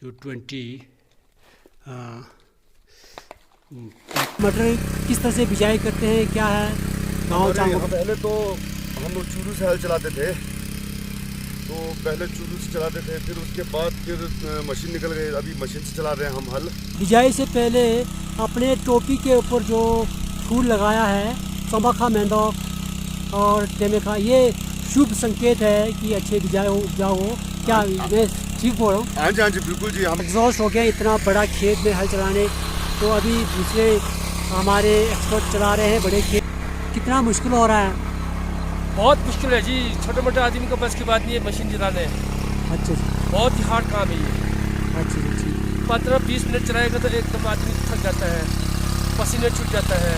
जो 20 मटर किस तरह से बिजाई करते हैं, क्या है गाँव चांगो? पहले तो हम लोग चूरू से हल चलाते थे, तो पहले चूरू से चलाते थे, फिर उसके बाद फिर मशीन निकल गई, अभी मशीन से चला रहे हैं हम हल। बिजाई से पहले अपने टोपी के ऊपर जो फूल लगाया है समखा मेंढक और टेमेखा, ये शुभ संकेत है कि अच्छे बिजाई हो, उपजाऊ हो। क्या मैं ठीक बोल रहा हूँ? हाँ जी बिल्कुल जी। हम एग्जॉस्ट हो गया इतना बड़ा खेत में हल चलाने, तो अभी दूसरे हमारे एक्सपर्ट चला रहे हैं बड़े खेत। कितना मुश्किल हो रहा है? बहुत मुश्किल है जी, छोटे मोटे आदमी को बस की बात नहीं है मशीन चलाने। अच्छा, बहुत ही हार्ड काम है ये। अच्छा। 15-20 मिनट चलाएगा तो एकदम आदमी थक जाता है, पसीने छूट जाता है।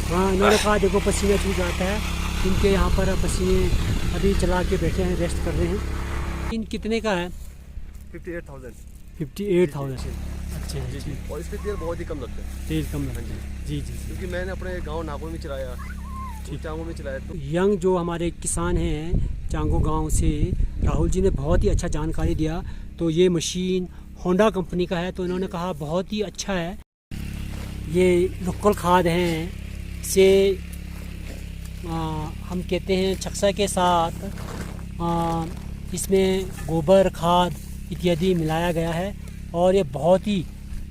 हाँ, इन्होंने कहा देखो पसीने छूट जाता है, इनके यहाँ पर पसीने अभी चला के बैठे हैं, रेस्ट कर रहे हैं। इन कितने का है? 58,000। 58,000। अच्छा जी। और इस पर तेल बहुत ही कम लगता है। तेल कम लगता है। जी। क्योंकि मैंने अपने गांव नागौर में चलाया, चांगो में चलाया। तो यंग जो हमारे किसान हैं चांगो गांव से, राहुल जी ने बहुत ही अच्छा जानकारी दिया। तो ये मशीन होंडा कंपनी का है, तो इन्होंने कहा बहुत ही अच्छा है। ये लोकल खाद हैं, से हम कहते हैं छक्सा के साथ इसमें गोबर खाद इत्यादि मिलाया गया है, और ये बहुत ही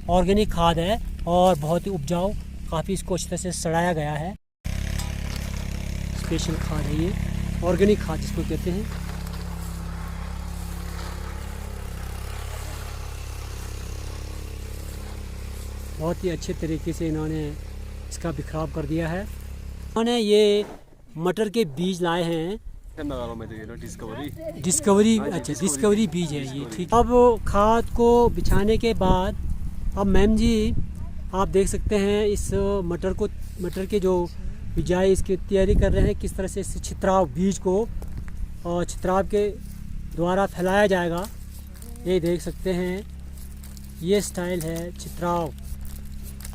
ऑर्गेनिक खाद है और बहुत ही उपजाऊ। काफ़ी इसको अच्छी तरह से सड़ाया गया है। स्पेशल खाद है ये, ऑर्गेनिक खाद जिसको कहते हैं। बहुत ही अच्छे तरीके से इन्होंने इसका बिखराव कर दिया है। इन्होंने ये मटर के बीज लाए हैं, डिस्कवरी। अच्छा, डिस्कवरी बीज है ये, ठीक। अब खाद को बिछाने के बाद अब मैम जी आप देख सकते हैं इस मटर के जो बिजाई इसकी तैयारी कर रहे हैं, किस तरह से इस छितराव बीज को और छितराव के द्वारा फैलाया जाएगा। ये देख सकते हैं, ये स्टाइल है छितराव।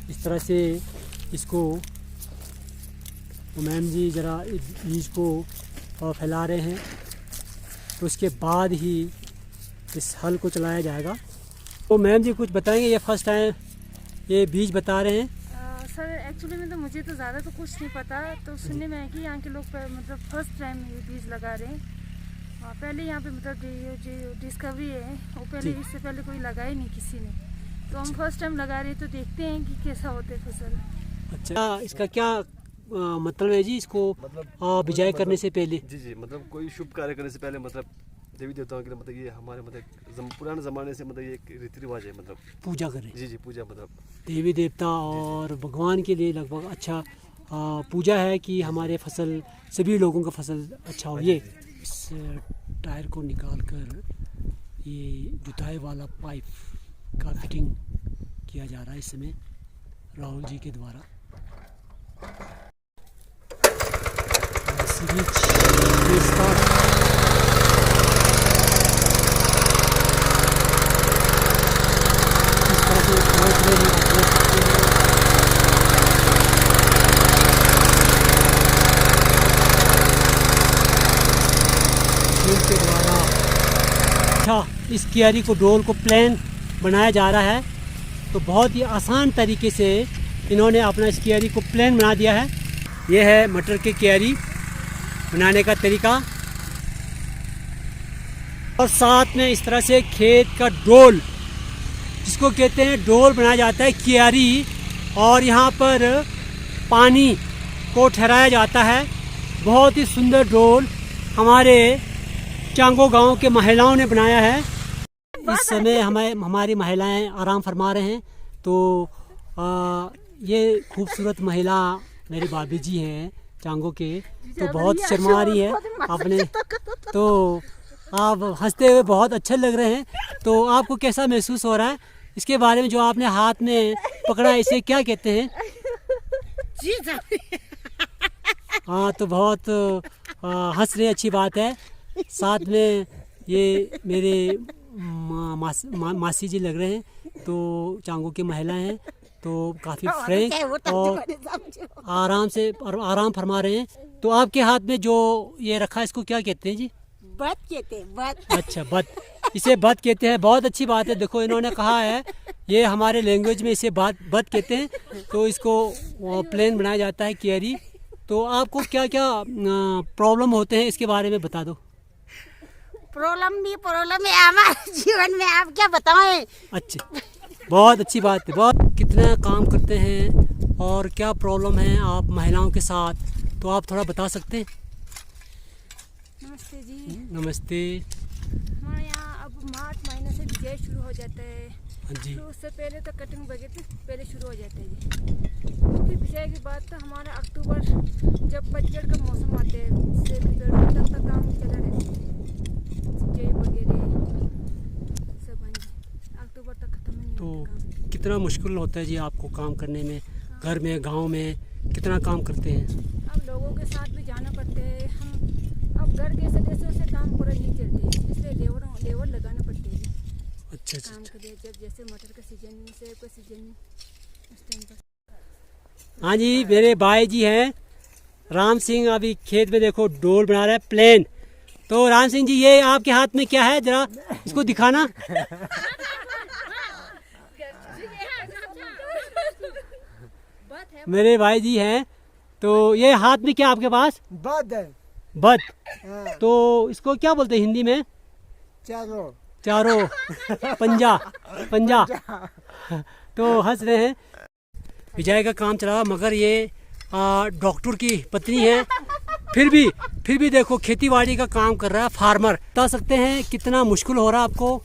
इस तरह से इसको तो मैम जी ज़रा इस बीज को फैला रहे हैं, तो उसके बाद ही इस हल को चलाया जाएगा। तो मैम जी कुछ बताएंगे, ये फर्स्ट टाइम ये बीज बता रहे हैं? सर एक्चुअली में तो मुझे तो ज़्यादा तो कुछ नहीं पता, तो सुनने में है कि यहाँ के लोग मतलब फर्स्ट टाइम ये बीज लगा रहे हैं। पहले यहाँ पे मतलब जो डिस्कवरी है वो पहले इससे पहले कोई लगाई नहीं किसी ने, तो हम फर्स्ट टाइम लगा रहे हैं, तो देखते हैं कि कैसा होता है फसल। अच्छा, इसका क्या मतलब है जी, इसको मतलब बिजाई करने से पहले? जी मतलब कोई शुभ कार्य करने से पहले मतलब देवी देवताओं के लिए मतलब ये हमारे मतलब पुराने ज़माने से मतलब ये एक रीति रिवाज है, मतलब पूजा करें। जी पूजा मतलब देवी देवता और भगवान के लिए लगभग अच्छा पूजा है कि हमारे फसल, सभी लोगों का फसल अच्छा हो। ये इस टायर को निकाल कर ये जुताई वाला पाइप का फिटिंग किया जा रहा है इस समय राहुल जी के द्वारा। के द्वारा अच्छा इस क्यारी को, डोल को प्लान बनाया जा रहा है। तो बहुत ही आसान तरीके से इन्होंने अपना इस क्यारी को प्लान बना दिया है। ये है मटर के क्यारी बनाने का तरीका, और साथ में इस तरह से खेत का डोल, जिसको कहते हैं डोल बनाया जाता है क्यारी, और यहाँ पर पानी को ठहराया जाता है। बहुत ही सुंदर डोल हमारे चांगो गांव के महिलाओं ने बनाया है। इस समय हमारी महिलाएं आराम फरमा रहे हैं। तो ये खूबसूरत महिला मेरी भाभी जी हैं चांगो के, तो बहुत शर्मा रही है आपने, तो आप हंसते हुए बहुत अच्छे लग रहे हैं। तो आपको कैसा महसूस हो रहा है इसके बारे में, जो आपने हाथ में पकड़ा, इसे क्या कहते हैं? हाँ, तो बहुत हंस रहे, अच्छी बात है। साथ में ये मेरे मासी जी लग रहे हैं, तो चांगो की महिला हैं, तो काफ़ी फ्रेंक और आराम फरमा रहे हैं। तो आपके हाथ में जो ये रखा है, इसको क्या कहते हैं जी? बत कहते हैं, बत। अच्छा, बत, इसे बत कहते हैं। बहुत अच्छी बात है। देखो इन्होंने कहा है ये हमारे लैंग्वेज में इसे बत कहते हैं। तो इसको प्लेन बनाया जाता है कियारी। तो आपको क्या क्या प्रॉब्लम होते हैं इसके बारे में बता दो। प्रॉब्लम है हमारे जीवन में, आप क्या बताएं। अच्छा, बहुत अच्छी बात है। बहुत कितना काम करते हैं और क्या प्रॉब्लम है आप महिलाओं के साथ, तो आप थोड़ा बता सकते हैं। नमस्ते जी। नमस्ते। हमारे यहाँ अब मार्च महीने से बिजाई शुरू हो जाता है। हाँ जी। तो उससे पहले तो कटिंग वगैरह पहले शुरू हो जाते हैं जी। फिर बिजाई के बाद तो हमारा अक्टूबर जब पतझड़ का मौसम आता है उससे तब तक काम चला रहता है। सिंचाई वगैरह सब, हाँ जी, अक्टूबर तक खत्म नहीं तो होता काम। कितना मुश्किल होता है जी आपको काम करने में, घर में, गांव में कितना काम करते हैं। अब लोगों के साथ भी जाना पड़ता है। हम अब घर के सदस्यों से काम पूरा नहीं चलते, इसलिए लेबर लगाना पड़ते हैं अच्छा अच्छा काम अच्छा। के लिए। जब जैसे मटर का सीजन में, सेब का सीजन में, उस टाइम पर। हाँ जी, मेरे भाई जी हैं राम सिंह, अभी खेत में देखो डोल बना रहे हैं, प्लेन। तो राम सिंह जी ये आपके हाथ में क्या है, जरा इसको दिखाना। मेरे भाई जी हैं। तो ये हाथ में क्या आपके पास? बद है। बत। हाँ, तो इसको क्या बोलते हैं हिंदी में? चारों चारों पंजा, पंजा। तो हंस रहे हैं। विजय का काम चला, मगर ये डॉक्टर की पत्नी है। फिर भी देखो खेती बाड़ी का काम कर रहा है, फार्मर। बता सकते हैं कितना मुश्किल हो रहा है आपको?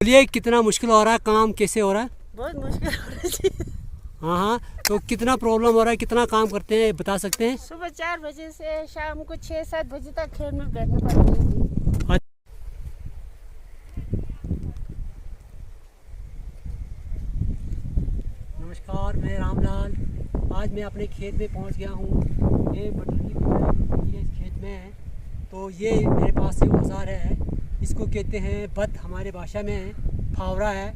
बोलिए कितना मुश्किल हो रहा है, काम कैसे हो रहा है? बहुत मुश्किल हो रही है। हाँ हाँ, तो कितना प्रॉब्लम हो रहा है, कितना काम करते हैं बता सकते हैं? सुबह 4 बजे से शाम को 6-7 बजे तक खेत में बैठना पड़ता है जी। नमस्कार, मैं रामलाल। आज मैं अपने खेत में पहुंच गया हूं। ये मटर की बुआई ये इस खेत में है। तो ये मेरे पास ये औजार है, इसको कहते हैं बत, हमारे भाषा में फावड़ा है।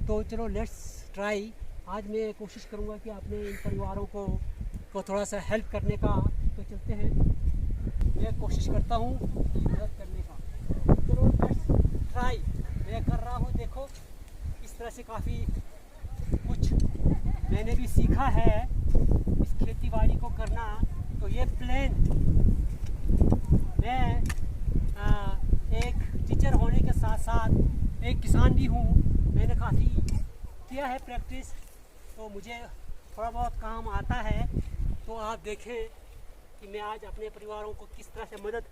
तो चलो लेट्स ट्राई। आज मैं कोशिश करूंगा कि अपने इन परिवारों को थोड़ा सा हेल्प करने का। तो चलते हैं, मैं कोशिश करता हूं मदद करने का। चलो लेट्स ट्राई। मैं कर रहा हूं, देखो इस तरह से काफ़ी कुछ मैंने भी सीखा है इस खेती बाड़ी को करना। तो ये प्लेन, मैं एक टीचर होने के साथ साथ एक किसान भी हूँ। मैंने काफ़ी किया है प्रैक्टिस, तो मुझे थोड़ा बहुत काम आता है। तो आप देखें कि मैं आज अपने परिवारों को किस तरह से मदद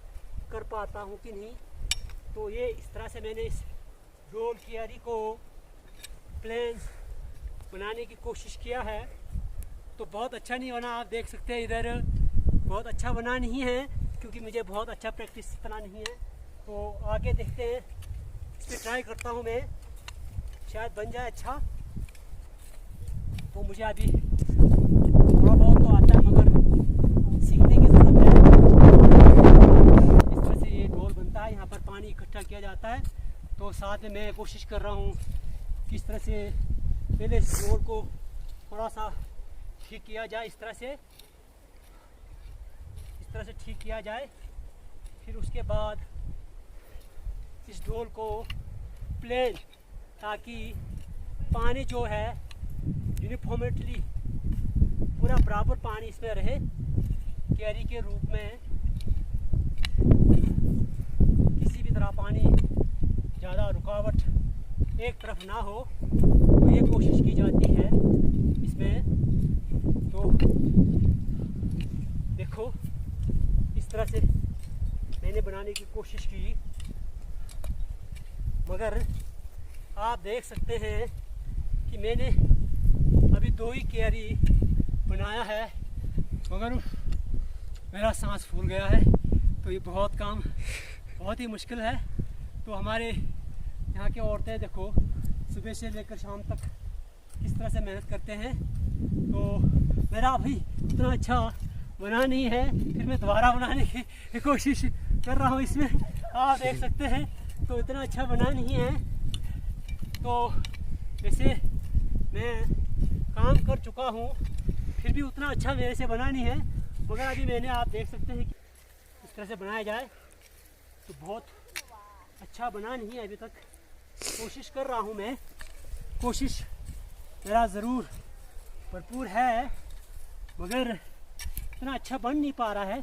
कर पाता हूँ कि नहीं। तो ये इस तरह से मैंने इस डोल कियारी को प्लेन बनाने की कोशिश किया है। तो बहुत अच्छा नहीं बना, आप देख सकते हैं इधर बहुत अच्छा बना नहीं है, क्योंकि मुझे बहुत अच्छा प्रैक्टिस इतना नहीं है। तो आगे देखते हैं, इस पर ट्राई करता हूँ मैं, शायद बन जाए अच्छा। तो मुझे अभी थोड़ा बहुत तो आता है, मगर सीखने की ज़रूरत है। इस तरह से ये डोल बनता है, यहाँ पर पानी इकट्ठा किया जाता है। तो साथ में मैं कोशिश कर रहा हूँ किस तरह से पहले इस डोल को थोड़ा सा ठीक किया जाए, इस तरह से ठीक किया जाए। फिर उसके बाद इस डोल को प्लेन, ताकि पानी जो है यूनिफॉर्मली पूरा बराबर पानी इसमें रहे, क्यारी के रूप में। किसी भी तरह पानी ज़्यादा रुकावट एक तरफ ना हो, तो ये कोशिश की जाती है इसमें। तो देखो इस तरह से मैंने बनाने की कोशिश की, मगर आप देख सकते हैं कि मैंने अभी 2 ही क्यारी बनाया है, मगर मेरा सांस फूल गया है। तो ये बहुत ही मुश्किल है। तो हमारे यहाँ की औरतें देखो सुबह से लेकर शाम तक किस तरह से मेहनत करते हैं। तो मेरा अभी इतना अच्छा बना नहीं है, फिर मैं दोबारा बनाने की कोशिश कर रहा हूँ इसमें। आप देख सकते हैं तो इतना अच्छा बना नहीं है। तो वैसे मैं काम कर चुका हूँ फिर भी उतना अच्छा मेरे से बना नहीं है, मगर अभी मैंने आप देख सकते हैं कि इस तरह से बनाया जाए तो बहुत अच्छा बना नहीं है अभी तक। कोशिश कर रहा हूँ मैं, कोशिश मेरा ज़रूर भरपूर है, मगर इतना अच्छा बन नहीं पा रहा है।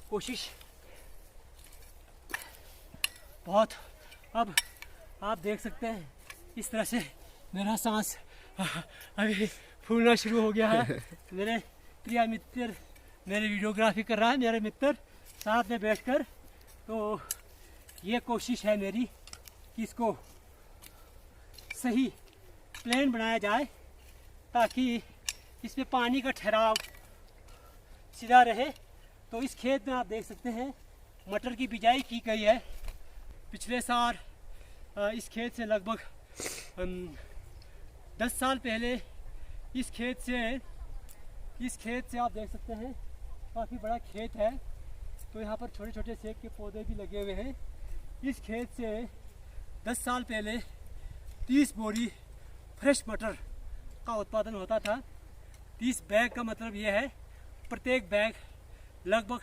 कोशिश बहुत, अब आप देख सकते हैं इस तरह से मेरा सांस अभी फूलना शुरू हो गया है। मेरे प्रिय मित्र, मेरे वीडियोग्राफी कर रहा है मेरे मित्र साथ में बैठकर, तो ये कोशिश है मेरी कि इसको सही प्लेन बनाया जाए ताकि इसमें पानी का ठहराव सीधा रहे। तो इस खेत में आप देख सकते हैं मटर की बिजाई की गई है। पिछले साल इस खेत से लगभग 10 साल पहले इस खेत से आप देख सकते हैं काफ़ी बड़ा खेत है, तो यहाँ पर छोटे छोटे सेब के पौधे भी लगे हुए हैं। इस खेत से 10 साल पहले 30 बोरी फ्रेश मटर का उत्पादन होता था। 30 बैग का मतलब ये है प्रत्येक बैग लगभग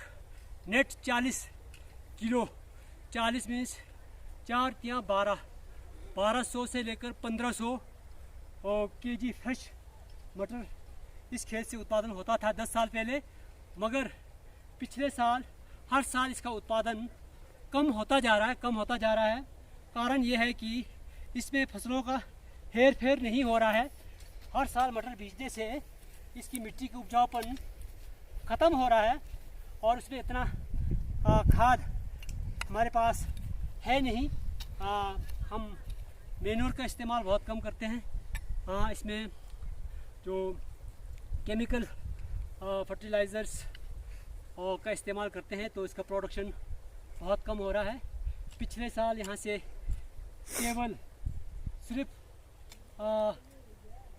नेट 40 किलो, 40 मीन्स 4 या 1200 से लेकर 1500 केजी फ्रेश मटर इस खेत से उत्पादन होता था 10 साल पहले। मगर पिछले साल हर साल इसका उत्पादन कम होता जा रहा है। कारण ये है कि इसमें फसलों का हेर फेर नहीं हो रहा है। हर साल मटर बीजने से इसकी मिट्टी की उपजाऊपन ख़त्म हो रहा है और उसमें इतना खाद हमारे पास है नहीं। हम मेन्योर का इस्तेमाल बहुत कम करते हैं। इसमें जो केमिकल फर्टिलाइज़र्स का इस्तेमाल करते हैं तो इसका प्रोडक्शन बहुत कम हो रहा है। पिछले साल यहाँ से केवल सिर्फ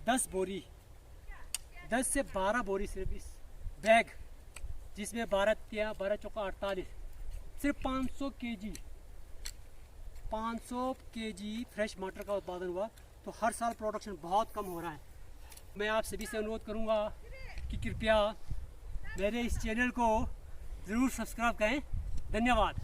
10 से 12 बोरी सिर्फ इस बैग, जिसमें 12 चौका 48, सिर्फ 500 केजी फ्रेश मटर का उत्पादन हुआ। तो हर साल प्रोडक्शन बहुत कम हो रहा है। मैं आप सभी से अनुरोध करूंगा कि कृपया मेरे इस चैनल को ज़रूर सब्सक्राइब करें। धन्यवाद।